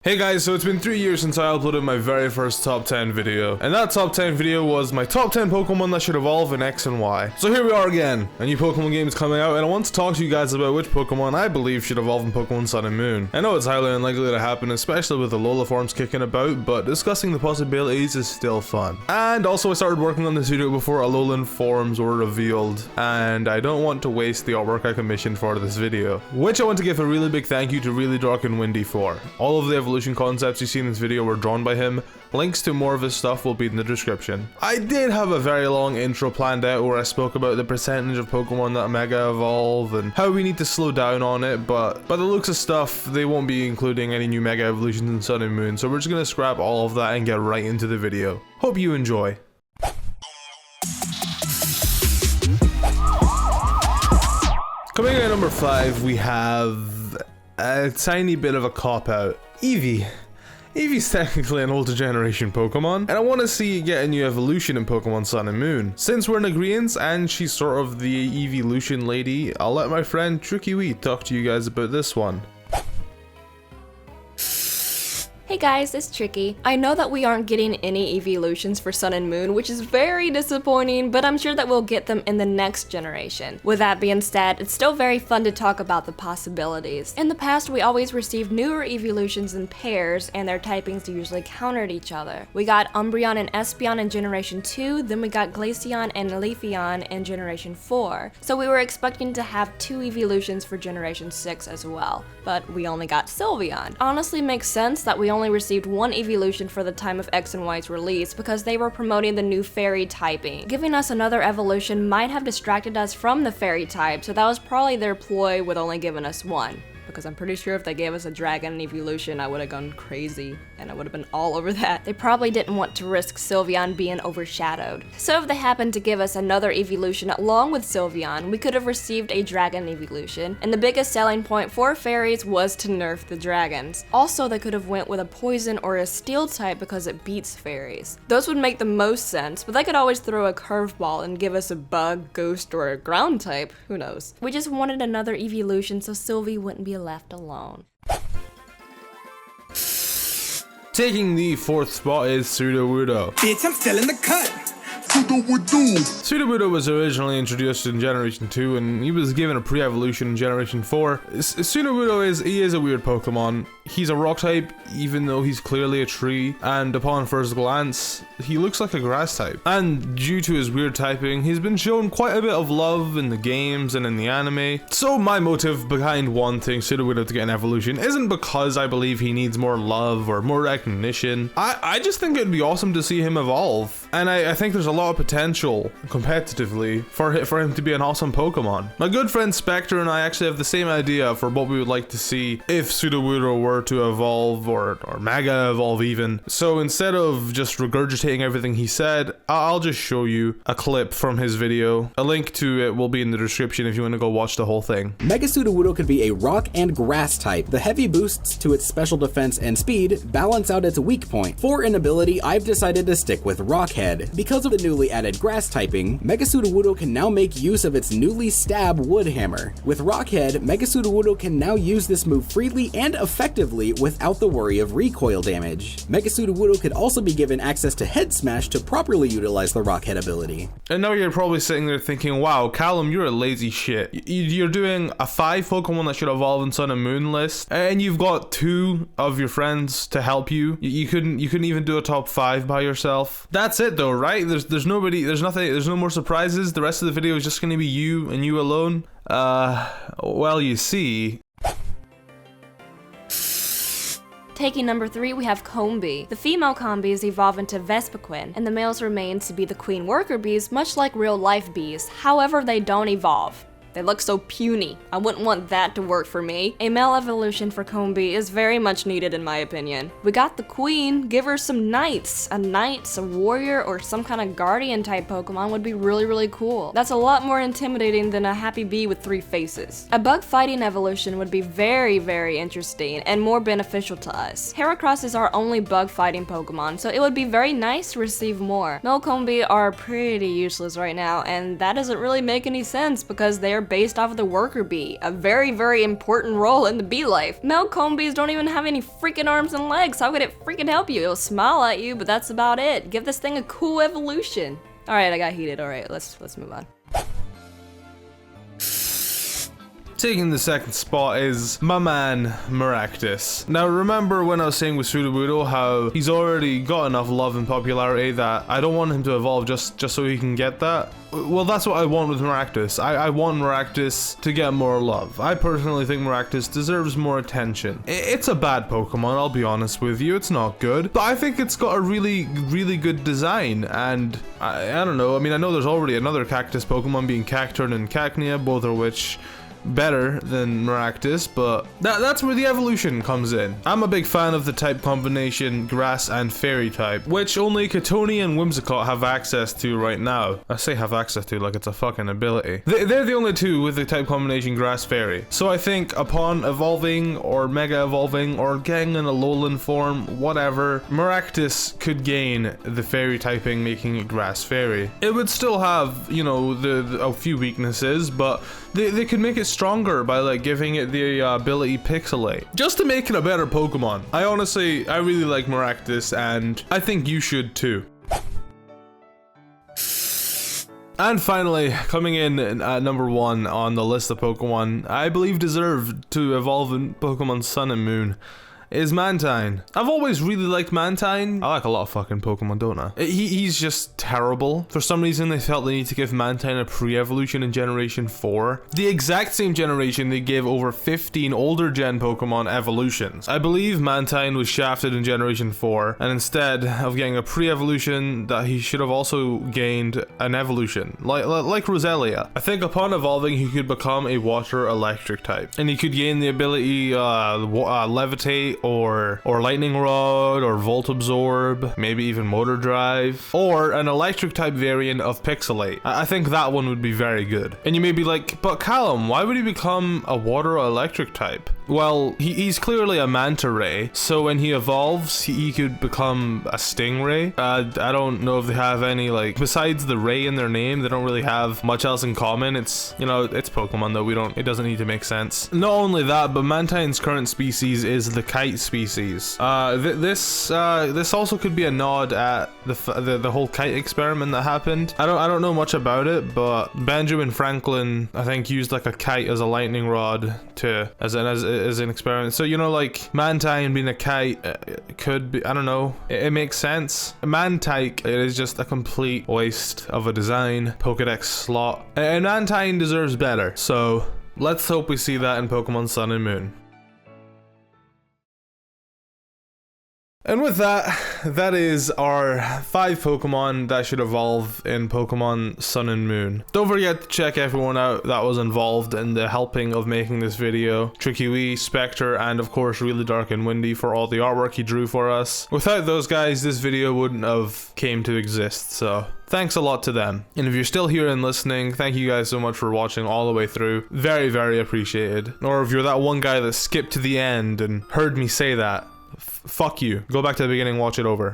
Hey guys, so it's been 3 years since I uploaded my very first top 10 video, and that top 10 video was my top 10 Pokemon that should evolve in X and Y. So here we are again, a new Pokemon game is coming out, and I want to talk to you guys about which Pokemon I believe should evolve in Pokemon Sun and Moon. I know it's highly unlikely to happen, especially with the Alola forms kicking about, but discussing the possibilities is still fun. And also I started working on this video before Alolan forms were revealed, and I don't want to waste the artwork I commissioned for this video, which I want to give a really big thank you to Really Dark and Windy for. All of the evolution concepts you see in this video were drawn by him. Links to more of his stuff will be in the description. I did have a very long intro planned out where I spoke about the percentage of Pokemon that Mega Evolve and how we need to slow down on it, but by the looks of stuff, they won't be including any new Mega Evolutions in Sun and Moon, so we're just gonna scrap all of that and get right into the video. Hope you enjoy. Coming in at number 5, we have a tiny bit of a cop-out. Eevee. Eevee's technically an older generation Pokemon, and I want to see it get a new evolution in Pokemon Sun and Moon. Since we're in agreement and she's sort of the evolution lady, I'll let my friend Trickywi talk to you guys about this one. Hey guys, it's Tricky. I know that we aren't getting any evolutions for Sun and Moon, which is very disappointing, but I'm sure that we'll get them in the next generation. With that being said, it's still very fun to talk about the possibilities. In the past, we always received newer evolutions in pairs, and their typings usually countered each other. We got Umbreon and Espeon in Generation 2, then we got Glaceon and Leafeon in Generation 4. So we were expecting to have 2 evolutions for Generation 6 as well, but we only got Sylveon. Honestly, makes sense that we only received 1 evolution for the time of X and Y's release because they were promoting the new fairy typing. Giving us another evolution might have distracted us from the fairy type, so that was probably their ploy with only giving us 1. Because I'm pretty sure if they gave us a dragon evolution, I would have gone crazy, and I would have been all over that. They probably didn't want to risk Sylveon being overshadowed. So if they happened to give us another evolution along with Sylveon, we could have received a dragon evolution, and the biggest selling point for fairies was to nerf the dragons. Also, they could have went with a poison or a steel type because it beats fairies. Those would make the most sense, but they could always throw a curveball and give us a bug, ghost, or a ground type, who knows. We just wanted another evolution so Sylvie wouldn't be left alone. Taking the 4th spot is Sudowoodo. Bitch, I'm still in the cut. Sudowoodo was originally introduced in Generation 2 and he was given a pre-evolution in Generation 4. Sudowoodo is a weird Pokemon. He's a rock type even though he's clearly a tree, and upon first glance he looks like a grass type. And due to his weird typing, he's been shown quite a bit of love in the games and in the anime. So my motive behind wanting Sudowoodo to get an evolution isn't because I believe he needs more love or more recognition. I just think it'd be awesome to see him evolve, and I think there's a lot of potential competitively for him to be an awesome Pokemon. My good friend Spectre and I actually have the same idea for what we would like to see if Sudowoodo were to evolve or Mega Evolve even. So instead of just regurgitating everything he said, I'll just show you a clip from his video. A link to it will be in the description if you want to go watch the whole thing. Mega Sudowoodo could be a rock and grass type. The heavy boosts to its special defense and speed balance out its weak point. For an ability, I've decided to stick with Rockhead. Because of the newly added grass typing, Mega Sudowoodo can now make use of its newly stab wood hammer. With Rockhead, Mega Sudowoodo can now use this move freely and effectively without the worry of recoil damage. Mega Sudowoodo could also be given access to Head Smash to properly utilize the Rockhead ability. And now you're probably sitting there thinking, wow, Callum, you're a lazy shit. You're doing a 5 Pokemon that should evolve in Sun and Moon list, and you've got 2 of your friends to help you. You couldn't even do a top 5 by yourself. That's it though, right? There's nobody, there's nothing, there's no more surprises. The rest of the video is just gonna be you and you alone. Well, you see. Taking number 3, we have Combee. The female Combees evolve into Vespiquen, and the males remain to be the queen worker bees, much like real life bees. However, they don't evolve. They look so puny. I wouldn't want that to work for me. A male evolution for Combee is very much needed in my opinion. We got the queen, give her some knights. A knight, a warrior, or some kind of guardian type Pokemon would be really cool. That's a lot more intimidating than a happy bee with 3 faces. A bug fighting evolution would be very interesting and more beneficial to us. Heracross is our only bug fighting Pokemon, so it would be very nice to receive more. Male Combee are pretty useless right now, and that doesn't really make any sense because they are they're based off of the worker bee, a very, very important role in the bee life. Male comb bees don't even have any freaking arms and legs. How could it freaking help you? It'll smile at you, but that's about it. Give this thing a cool evolution. All right, I got heated. All right, let's move on. Taking the second spot is my man, Meractus. Now remember when I was saying with Sudoku how he's already got enough love and popularity that I don't want him to evolve just so he can get that? Well, that's what I want with Meractus. I want Meractus to get more love. I personally think Meractus deserves more attention. It's a bad Pokemon, I'll be honest with you, it's not good. But I think it's got a really, really good design, and I don't know, I mean, I know there's already another cactus Pokemon being Cacturne and Cacnea, both of which better than Meractus, but that's where the evolution comes in. I'm a big fan of the type combination grass and fairy type, which only Katoni and Whimsicott have access to right now. I say have access to like it's a fucking ability. They're the only two with the type combination grass fairy. So I think upon evolving or mega evolving or getting in a lowland form, whatever, Meractus could gain the fairy typing, making it grass fairy. It would still have, you know, a few weaknesses, but they could make it stronger by like giving it the ability Pixelate, just to make it a better Pokemon. I really like Meractus, and I think you should too. And finally, coming in at number 1 on the list of Pokemon I believe deserve to evolve in Pokemon Sun and Moon is Mantine. I've always really liked Mantine. I like a lot of fucking Pokemon, don't I? He's just terrible. For some reason, they felt they need to give Mantine a pre-evolution in Generation 4. The exact same generation they gave over 15 older gen Pokemon evolutions. I believe Mantine was shafted in Generation 4, and instead of getting a pre-evolution, that he should have also gained an evolution, like Roselia. I think upon evolving, he could become a water electric type, and he could gain the ability Levitate, or Lightning Rod, or Volt Absorb, maybe even Motor Drive, or an electric type variant of Pixelate. I think that one would be very good. And you may be like, but Callum, why would he become a water electric type? Well, he's clearly a Manta Ray, so when he evolves, he could become a Stingray. I don't know if they have any, like, besides the Ray in their name, they don't really have much else in common. It's, you know, it's Pokemon though, it doesn't need to make sense. Not only that, but Mantine's current species is the Kite species. This also could be a nod at the whole kite experiment that happened. I don't know much about it, but Benjamin Franklin, I think, used like a kite as a lightning rod as an experiment. So, you know, like Mantine being a kite could be, I don't know, it makes sense. Mantike, it is just a complete waste of a design Pokedex slot, and Mantine deserves better. So let's hope we see that in Pokemon Sun and Moon. And with that, that is our 5 Pokemon that should evolve in Pokemon Sun and Moon. Don't forget to check everyone out that was involved in the helping of making this video. Trickywi, Spectre, and of course Really Dark and Windy for all the artwork he drew for us. Without those guys, this video wouldn't have came to exist, so thanks a lot to them. And if you're still here and listening, thank you guys so much for watching all the way through. Very, very appreciated. Or if you're that one guy that skipped to the end and heard me say that, fuck you. Go back to the beginning, watch it over.